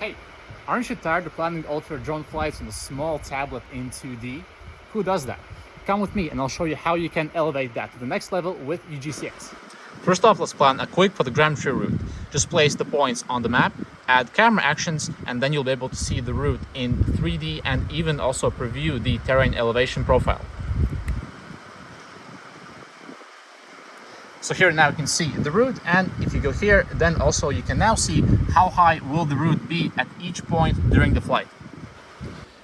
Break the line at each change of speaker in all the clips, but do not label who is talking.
Hey, aren't you tired of planning all of your drone flights on a small tablet in 2D? Who does that? Come with me and I'll show you how you can elevate that to the next level with UgCS. First off, let's plan a quick photogrammetry route. Just place the points on the map, add camera actions, and then you'll be able to see the route in 3D and even also preview the terrain elevation profile. So here now you can see the route, and if you go here, then also you can now see how high will the route be at each point during the flight.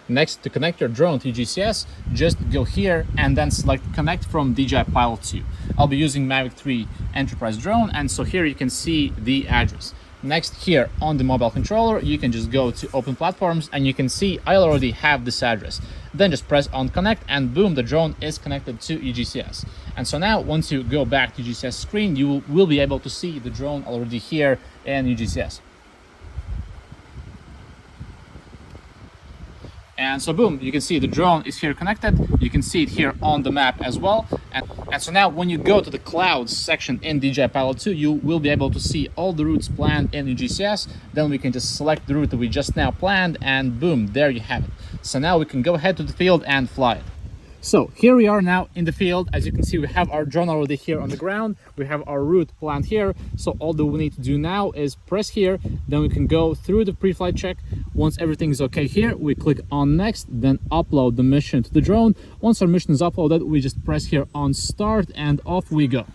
Next, to connect your drone to UgCS, just go here and then select Connect from DJI Pilot 2. I'll be using Mavic 3 Enterprise drone, and so here you can see the address. Next, here on the mobile controller, you can just go to Open Platforms and you can see I already have this address. Then just press on Connect and boom, the drone is connected to UgCS. And so now once you go back to UgCS screen, you will be able to see the drone already here in UgCS. And so boom, you can see the drone is here connected. You can see it here on the map as well. And so now when you go to the clouds section in DJI Pilot 2, you will be able to see all the routes planned in UgCS. Then we can just select the route that we just now planned and boom, there you have it. So now we can go ahead to the field and fly it. So here we are now in the field. As you can see, we have our drone already here on the ground. We have our route planned here. So all that we need to do now is press here. Then we can go through the pre-flight check. Once everything is okay here, we click on next, then upload the mission to the drone. Once our mission is uploaded, we just press here on start and off we go.